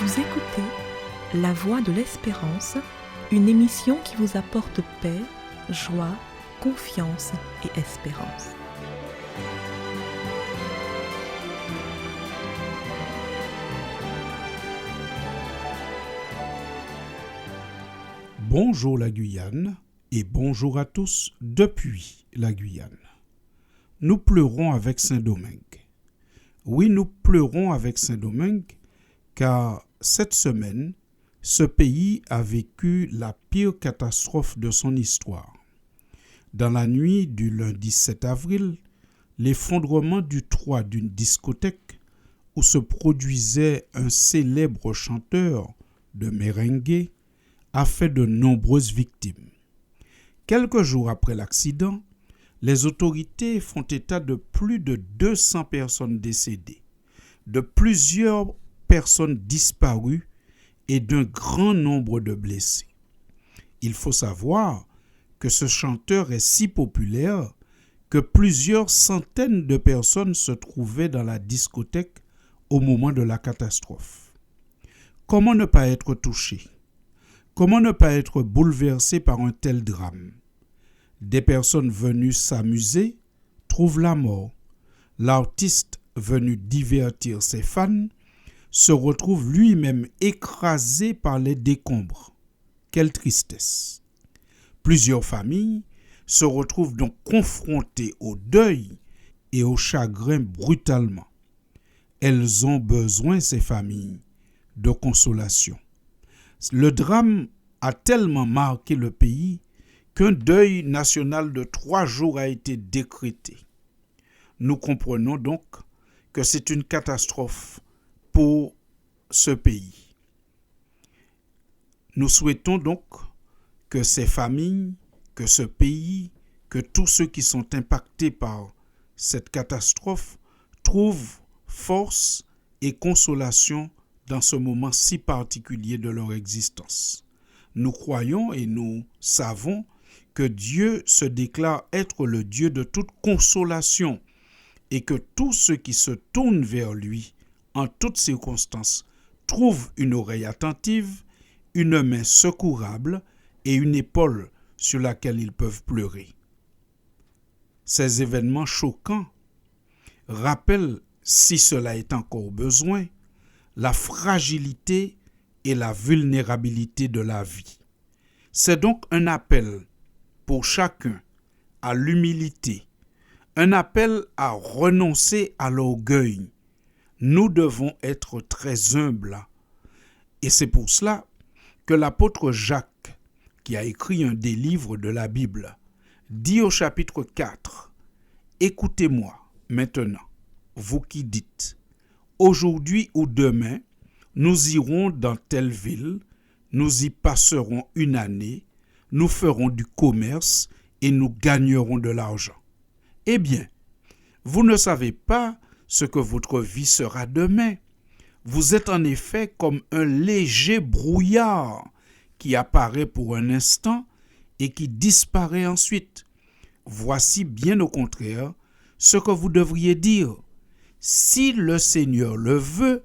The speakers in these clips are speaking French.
Vous écoutez La Voix de l'Espérance, une émission qui vous apporte paix, joie, confiance et espérance. Bonjour la Guyane et bonjour à tous depuis la Guyane. Nous pleurons avec Saint-Domingue. Oui, nous pleurons avec Saint-Domingue car cette semaine, ce pays a vécu la pire catastrophe de son histoire. Dans la nuit du lundi 7 avril, l'effondrement du toit d'une discothèque où se produisait un célèbre chanteur de merengue a fait de nombreuses victimes. Quelques jours après l'accident, les autorités font état de plus de 200 personnes décédées, de plusieurs personnes disparues et d'un grand nombre de blessés. Il faut savoir que ce chanteur est si populaire que plusieurs centaines de personnes se trouvaient dans la discothèque au moment de la catastrophe. Comment ne pas être touché? Comment ne pas être bouleversé par un tel drame? Des personnes venues s'amuser trouvent la mort. L'artiste venu divertir ses fans se retrouve lui-même écrasé par les décombres. Quelle tristesse! Plusieurs familles se retrouvent donc confrontées au deuil et au chagrin brutalement. Elles ont besoin, ces familles, de consolation. Le drame a tellement marqué le pays qu'un deuil national de 3 jours a été décrété. Nous comprenons donc que c'est une catastrophe pour ce pays. Nous souhaitons donc que ces familles, que ce pays, que tous ceux qui sont impactés par cette catastrophe trouvent force et consolation dans ce moment si particulier de leur existence. Nous croyons et nous savons que Dieu se déclare être le Dieu de toute consolation et que tous ceux qui se tournent vers lui en toutes circonstances trouvent une oreille attentive, une main secourable et une épaule sur laquelle ils peuvent pleurer. Ces événements choquants rappellent, si cela est encore besoin, la fragilité et la vulnérabilité de la vie. C'est donc un appel pour chacun à l'humilité, un appel à renoncer à l'orgueil. Nous devons être très humbles. Et c'est pour cela que l'apôtre Jacques, qui a écrit un des livres de la Bible, dit au chapitre 4, « Écoutez-moi maintenant, vous qui dites, aujourd'hui ou demain, nous irons dans telle ville, nous y passerons une année, nous ferons du commerce et nous gagnerons de l'argent. Eh bien, vous ne savez pas ce que votre vie sera demain. Vous êtes en effet comme un léger brouillard qui apparaît pour un instant et qui disparaît ensuite. Voici bien au contraire ce que vous devriez dire. Si le Seigneur le veut,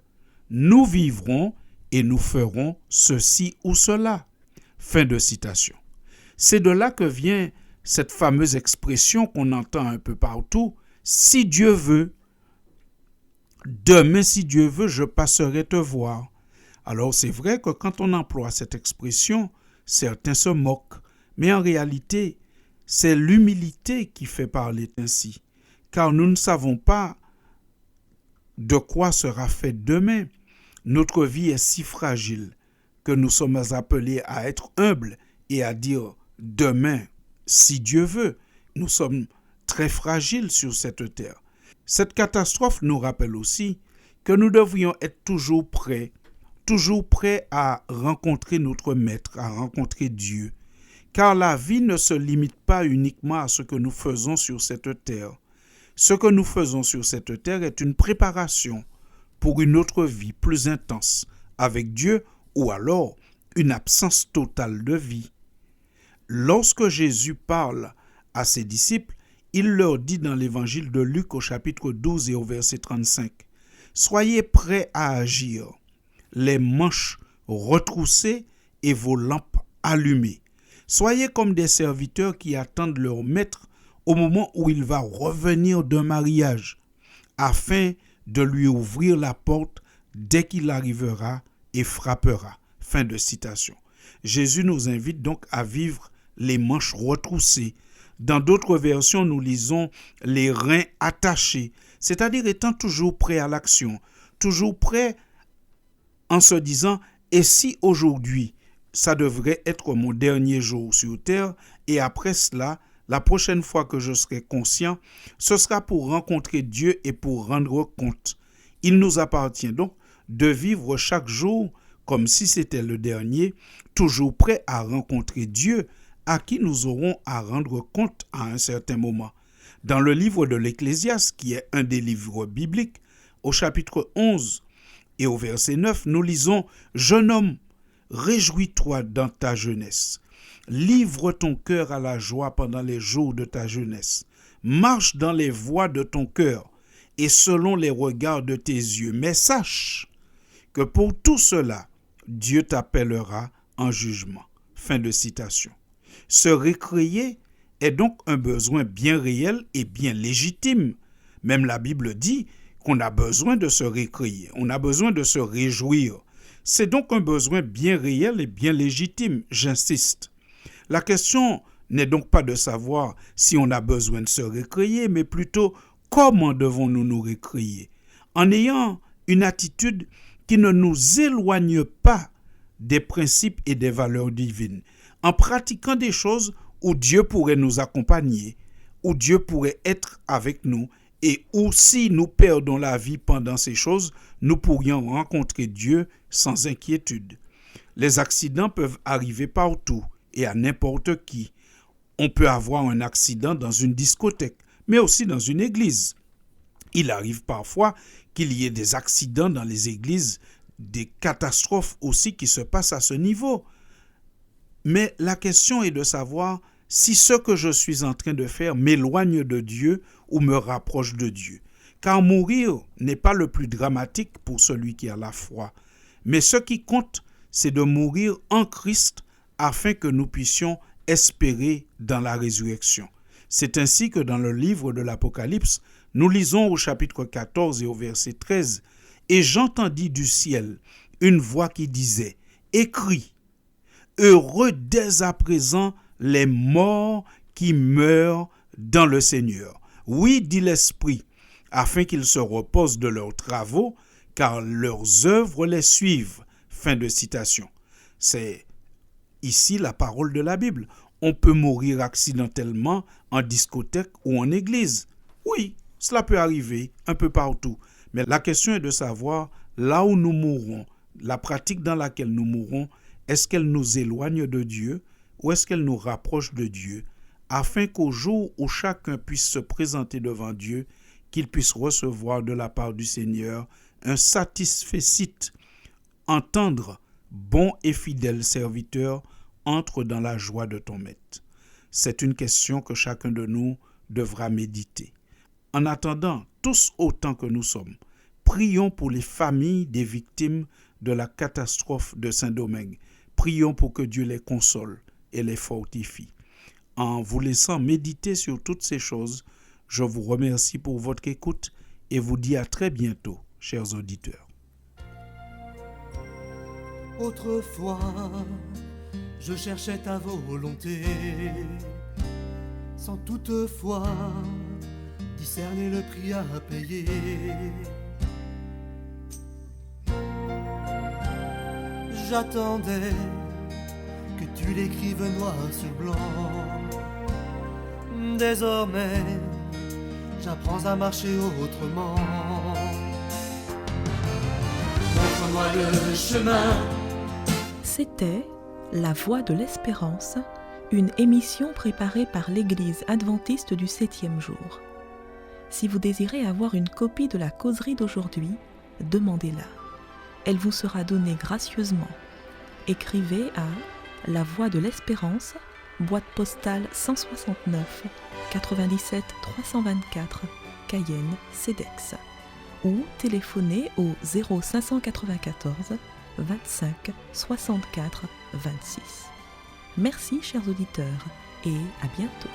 nous vivrons et nous ferons ceci ou cela. » Fin de citation. C'est de là que vient cette fameuse expression qu'on entend un peu partout. Si Dieu veut, demain si Dieu veut, je passerai te voir. Alors c'est vrai que quand on emploie cette expression, certains se moquent. Mais en réalité, c'est l'humilité qui fait parler ainsi. Car nous ne savons pas de quoi sera fait demain. Notre vie est si fragile que nous sommes appelés à être humbles et à dire demain, si Dieu veut. Nous sommes très fragiles sur cette terre. Cette catastrophe nous rappelle aussi que nous devrions être toujours prêts à rencontrer notre Maître, à rencontrer Dieu. Car la vie ne se limite pas uniquement à ce que nous faisons sur cette terre. Ce que nous faisons sur cette terre est une préparation pour une autre vie plus intense avec Dieu ou alors une absence totale de vie. Lorsque Jésus parle à ses disciples, il leur dit dans l'évangile de Luc au chapitre 12 et au verset 35, « Soyez prêts à agir. les manches retroussées et vos lampes allumées. Soyez comme des serviteurs qui attendent leur maître au moment où il va revenir d'un mariage, afin de lui ouvrir la porte dès qu'il arrivera et frappera. Fin de citation. Jésus nous invite donc à vivre les manches retroussées. Dans d'autres versions, nous lisons les reins attachés, c'est-à-dire étant toujours prêt à l'action, toujours prêt en se disant « et si aujourd'hui, ça devrait être mon dernier jour sur terre et après cela, la prochaine fois que je serai conscient, ce sera pour rencontrer Dieu et pour rendre compte. » Il nous appartient donc de vivre chaque jour comme si c'était le dernier, toujours prêt à rencontrer Dieu, à qui nous aurons à rendre compte à un certain moment. Dans le livre de l'Ecclésiaste, qui est un des livres bibliques, au chapitre 11 et au verset 9, nous lisons « Jeune homme, réjouis-toi dans ta jeunesse. Livre ton cœur à la joie pendant les jours de ta jeunesse. Marche dans les voies de ton cœur et selon les regards de tes yeux. Mais sache que pour tout cela, Dieu t'appellera en jugement. » Fin de citation. Se récréer est donc un besoin bien réel et bien légitime. Même la Bible dit qu'on a besoin de se récréer, on a besoin de se réjouir. C'est donc un besoin bien réel et bien légitime, j'insiste. La question n'est donc pas de savoir si on a besoin de se récréer, mais plutôt comment devons-nous nous récréer, en ayant une attitude qui ne nous éloigne pas des principes et des valeurs divines, en pratiquant des choses où Dieu pourrait nous accompagner, où Dieu pourrait être avec nous, et où si nous perdons la vie pendant ces choses, nous pourrions rencontrer Dieu sans inquiétude. Les accidents peuvent arriver partout et à n'importe qui. On peut avoir un accident dans une discothèque, mais aussi dans une église. Il arrive parfois qu'il y ait des accidents dans les églises, des catastrophes aussi qui se passent à ce niveau. Mais la question est de savoir si ce que je suis en train de faire m'éloigne de Dieu ou me rapproche de Dieu. Car mourir n'est pas le plus dramatique pour celui qui a la foi. Mais ce qui compte, c'est de mourir en Christ afin que nous puissions espérer dans la résurrection. C'est ainsi que dans le livre de l'Apocalypse, nous lisons au chapitre 14 et au verset 13, « Et j'entendis du ciel une voix qui disait, « Écris, heureux dès à présent les morts qui meurent dans le Seigneur. Oui, dit l'Esprit, afin qu'ils se reposent de leurs travaux, car leurs œuvres les suivent. » Fin de citation. C'est ici la parole de la Bible. On peut mourir accidentellement en discothèque ou en église. Oui, cela peut arriver un peu partout. Mais la question est de savoir, là où nous mourrons, la pratique dans laquelle nous mourrons, est-ce qu'elle nous éloigne de Dieu ou est-ce qu'elle nous rapproche de Dieu, afin qu'au jour où chacun puisse se présenter devant Dieu, qu'il puisse recevoir de la part du Seigneur un satisfecit, entendre « Bon et fidèle serviteur, entre dans la joie de ton maître ». C'est une question que chacun de nous devra méditer. En attendant, tous autant que nous sommes, prions pour les familles des victimes de la catastrophe de Saint-Domingue. Prions pour que Dieu les console et les fortifie. En vous laissant méditer sur toutes ces choses, je vous remercie pour votre écoute et vous dis à très bientôt, chers auditeurs. Autrefois, je cherchais ta volonté, sans toutefois discerner le prix à payer. J'attendais que tu l'écrives noir sur blanc. Désormais, j'apprends à marcher autrement. Montre-moi le chemin. C'était La Voix de l'Espérance, une émission préparée par l'Église adventiste du 7e jour. Si vous désirez avoir une copie de la causerie d'aujourd'hui, demandez-la. Elle vous sera donnée gracieusement. Écrivez à La Voix de l'Espérance, boîte postale 169 97 324, Cayenne, CEDEX, ou téléphonez au 0594 25 64 26. Merci chers auditeurs et à bientôt.